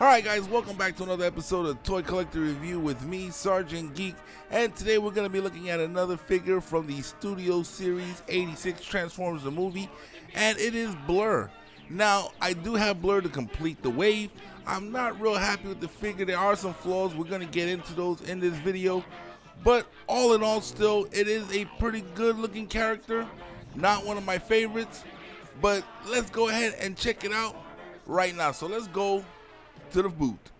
Alright guys, welcome back to another episode of Toy Collector Review with me, Sergeant Geek, and today we're going to be looking at another figure from the Studio Series 86 Transformers the movie, and it is Blur. Now, I do have Blur to complete the wave. I'm not real happy with the figure. There are some flaws. We're going to get into those in this video, but all in all, still, it is a pretty good looking character. Not one of my favorites, but let's go ahead and check it out right now. So let's go to the booth,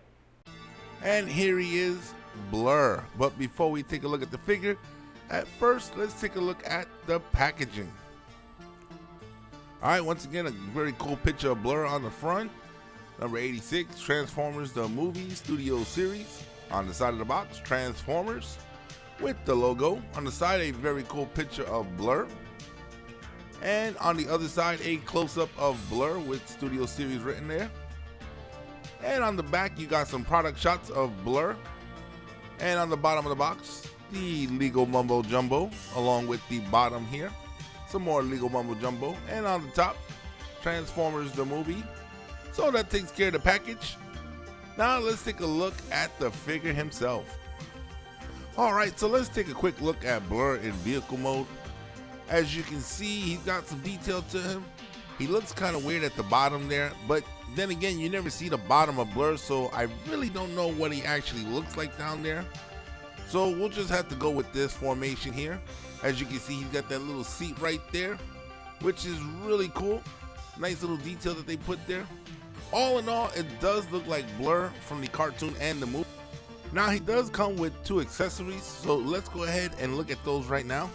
and here he is, Blur. But before we take a look at the figure, at first let's take a look at the packaging. Alright, once again, a very cool picture of Blur on the front. Number 86, Transformers the movie Studio Series. On the side of the box, Transformers with the logo. On the side, a very cool picture of Blur, and on the other side, a close-up of Blur with Studio Series written there. And on the back, you got some product shots of Blur. And on the bottom of the box, the Lego Mumbo Jumbo, along with the bottom here, some more Lego Mumbo Jumbo. And on the top, Transformers the movie. So that takes care of the package. Now let's take a look at the figure himself. Alright, so let's take a quick look at Blur in vehicle mode. As you can see, he's got some detail to him. He looks kind of weird at the bottom there, but then again, you never see the bottom of Blur, so I really don't know what he actually looks like down there. So we'll just have to go with this formation here. As you can see, he's got that little seat right there, which is really cool. Nice little detail that they put there. All in all, it does look like Blur from the cartoon and the movie. Now, he does come with two accessories, so let's go ahead and look at those right now.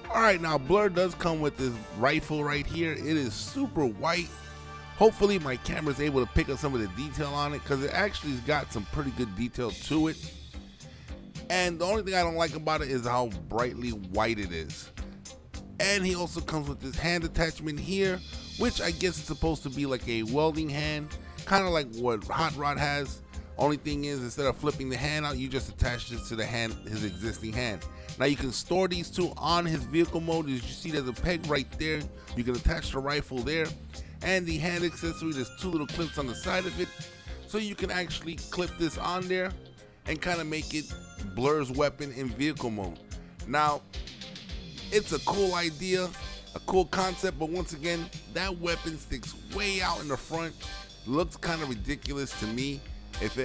Alright, now Blur does come with this rifle right here. It is super white. Hopefully my camera is able to pick up some of the detail on it, because it actually has got some pretty good detail to it. And the only thing I don't like about it is how brightly white it is. And he also comes with this hand attachment here, which I guess is supposed to be like a welding hand, kind of like what Hotrod has. Only thing is, instead of flipping the hand out, you just attach this to the hand, his existing hand. Now you can store these two on his vehicle mode. As you see, there's a peg right there. You can attach the rifle there, and the hand accessory, there's two little clips on the side of it, so you can actually clip this on there and kind of make it Blur's weapon in vehicle mode. Now, it's a cool idea, a cool concept, but once again, that weapon sticks way out in the front. Looks kind of ridiculous to me. If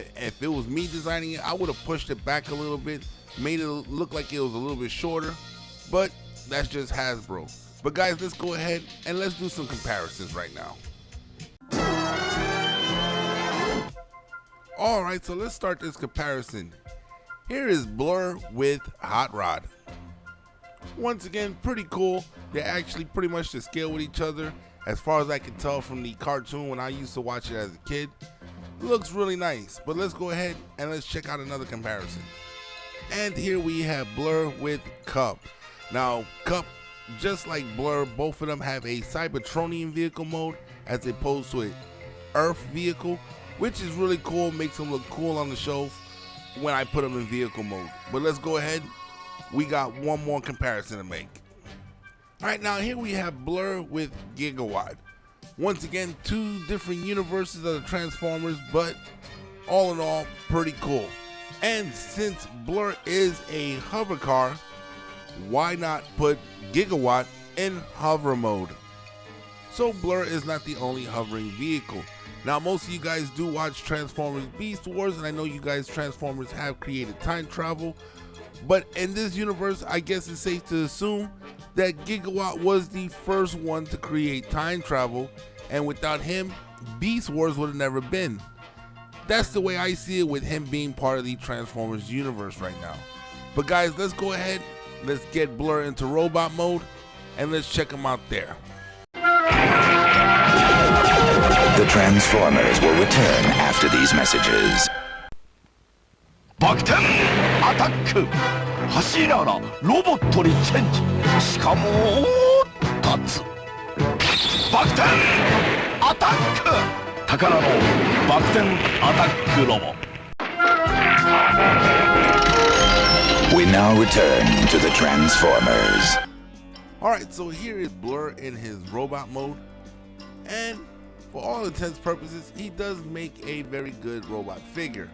it was me designing it, I would have pushed it back a little bit, made it look like it was a little bit shorter, but that's just Hasbro. But guys, let's go ahead and let's do some comparisons right now. Alright, so let's start this comparison. Here is Blur with Hotrod. Once again, pretty cool. They're actually pretty much to scale with each other, as far as I can tell from the cartoon when I used to watch it as a kid. Looks really nice, but let's go ahead and let's check out another comparison. And here we have Blur with Cup. Now, Cup, just like Blur, both of them have a Cybertronian vehicle mode as opposed to an Earth vehicle, which is really cool, makes them look cool on the shelf when I put them in vehicle mode. But let's go ahead. We got one more comparison to make. Alright, now here we have Blur with Gigawatt. Once again, two different universes of the Transformers, but all in all, pretty cool. And since Blur is a hover car, why not put Gigawatt in hover mode? So Blur is not the only hovering vehicle. Now, most of you guys do watch Transformers Beast Wars, and I know you guys Transformers have created time travel, but in this universe, I guess it's safe to assume that Gigawatt was the first one to create time travel, and without him, Beast Wars would have never been. That's the way I see it with him being part of the Transformers universe right now. But guys, let's go ahead, let's get Blur into robot mode, and let's check him out there. The Transformers will return after these messages. バク転アタック走りながらロボットにチェンジしかも立つバク転アタック宝のバク転アタックロボ We now return to the Transformers. Alright, so here is Blur in his robot mode, and for all intents purposes, he does make a very good robot figure.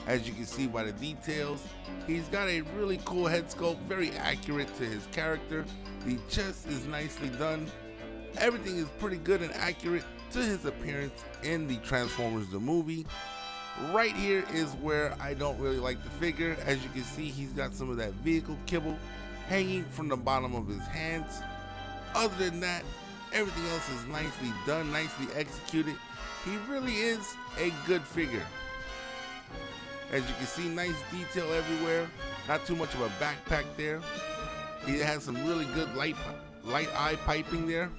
As you can see by the details, he's got a really cool head sculpt, very accurate to his character. The chest is nicely done. Everything is pretty good and accurate to his appearance in the Transformers the movie. Right here is where I don't really like the figure. As you can see, he's got some of that vehicle kibble hanging from the bottom of his hands. Other than that, everything else is nicely done, nicely executed. He really is a good figure. As you can see, nice detail everywhere. Not too much of a backpack there. He has some really good light eye piping there.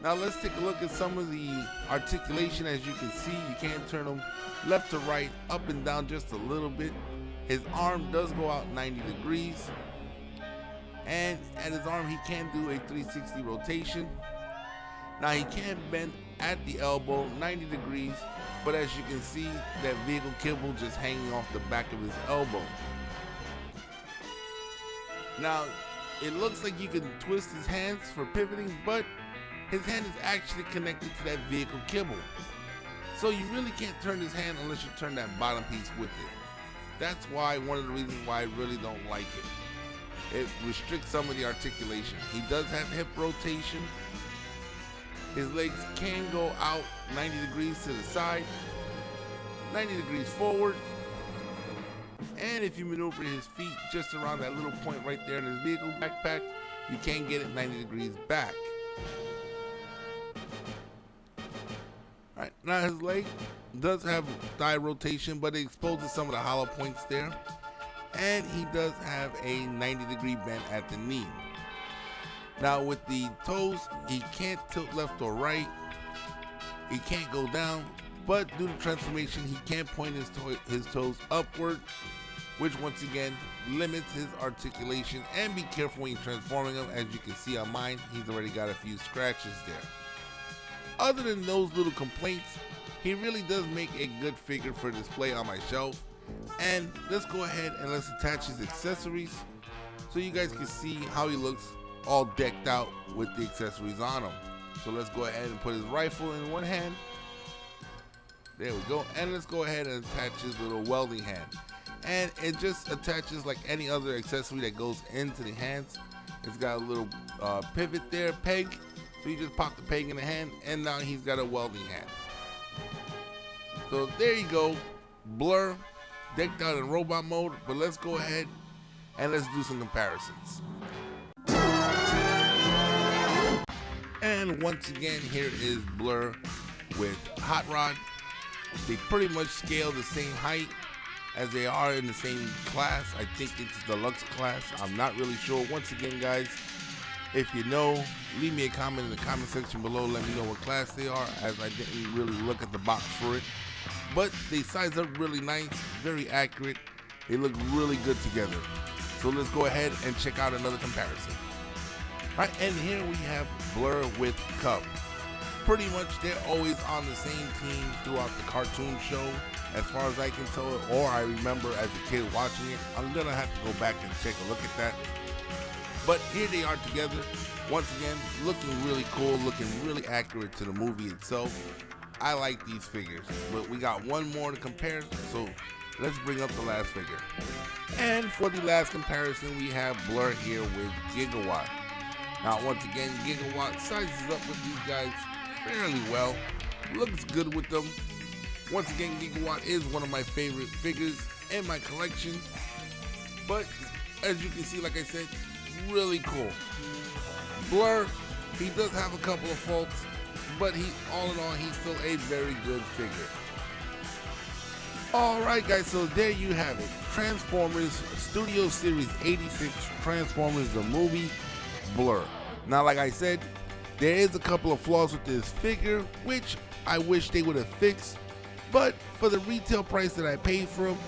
Now let's take a look at some of the articulation. As you can see, you can turn him left to right, up and down just a little bit. His arm does go out 90 degrees. And at his arm, he can do a 360 rotation. Now he can bend at the elbow 90 degrees, but as you can see, that vehicle kibble just hanging off the back of his elbow. Now, it looks like you can twist his hands for pivoting, but his hand is actually connected to that vehicle kibble. So you really can't turn his hand unless you turn that bottom piece with it. That's why, one of the reasons why I really don't like it. It restricts some of the articulation. He does have hip rotation. His legs can go out 90 degrees to the side, 90 degrees forward. And if you maneuver his feet just around that little point right there in his vehicle backpack, you can get it 90 degrees back. Alright, now his leg does have thigh rotation, but it exposes some of the hollow points there. And he does have a 90-degree bend at the knee. Now with the toes, he can't tilt left or right. He can't go down, but due to transformation, he can point his toes upward, which once again limits his articulation. And be careful when you're transforming him. As you can see on mine, he's already got a few scratches there. Other than those little complaints, he really does make a good figure for display on my shelf. And let's go ahead and let's attach his accessories so you guys can see how he looks all decked out with the accessories on him. So let's go ahead and put his rifle in one hand. There we go. And let's go ahead and attach his little welding hand. And it just attaches like any other accessory that goes into the hands. It's got a little pivot there, peg. So you just pop the peg in the hand, and now he's got a welding hand. So there you go. Blur, decked out in robot mode. But let's go ahead and let's do some comparisons. And once again, here is Blur with Hotrod. They pretty much scale the same height as they are in the same class. I think it's deluxe class. I'm not really sure. Once again, guys, if you know, leave me a comment in the comment section below. Let me know what class they are, as I didn't really look at the box for it. But they size up really nice, very accurate. They look really good together. So let's go ahead and check out another comparison. All right, and here we have Blur with Cub. Pretty much they're always on the same team throughout the cartoon show, as far as I can tell, or I remember as a kid watching it. I'm gonna have to go back and take a look at that. But here they are together, once again, looking really cool, looking really accurate to the movie itself. I like these figures, but we got one more to compare, so let's bring up the last figure. And for the last comparison, we have Blur here with Gigawatt. Now, once again, Gigawatt sizes up with these guys fairly well. Looks good with them. Once again, Gigawatt is one of my favorite figures in my collection. But as you can see, like I said, really cool. Blur, he does have a couple of faults, but all in all, he's still a very good figure. Alright guys, so there you have it. Transformers Studio Series 86 Transformers the movie, Blur. Now like I said, there is a couple of flaws with this figure, which I wish they would have fixed, but for the retail price that I paid for him,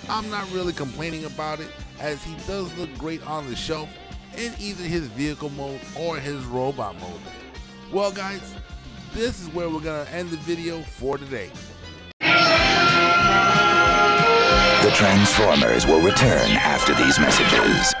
I'm not really complaining about it, as he does look great on the shelf in either his vehicle mode or his robot mode. Well guys, this is where we're gonna end the video for today. The Transformers will return after these messages.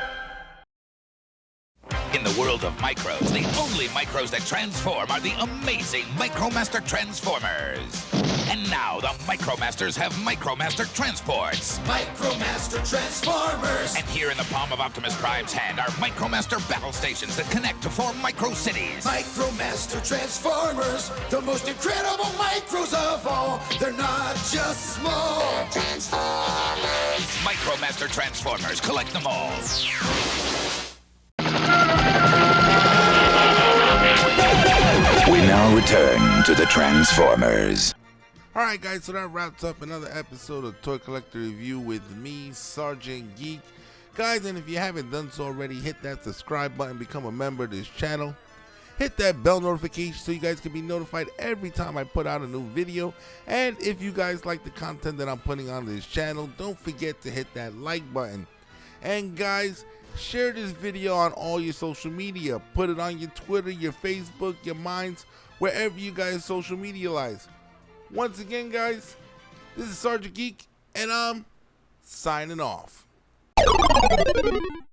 In the world world of micros, the only micros that transform are the amazing Micromaster Transformers. And now the Micromasters have Micromaster Transports. Micromaster Transformers! And here in the palm of Optimus Prime's hand are Micromaster battle stations that connect to form micro cities. Micromaster Transformers, the most incredible micros of all. They're not just small. Transformers! Micromaster Transformers, collect them all. We now return to the Transformers. Alright guys, so that wraps up another episode of Toy Collector Review with me, Sergeant Geek. Guys, and if you haven't done so already, hit that subscribe button, become a member of this channel. Hit that bell notification so you guys can be notified every time I put out a new video. And if you guys like the content that I'm putting on this channel, don't forget to hit that like button. And guys, share this video on all your social media. Put it on your Twitter, your Facebook, your Minds, wherever you guys social media lies. Once again, guys, this is Sergeant Geek, and I'm signing off.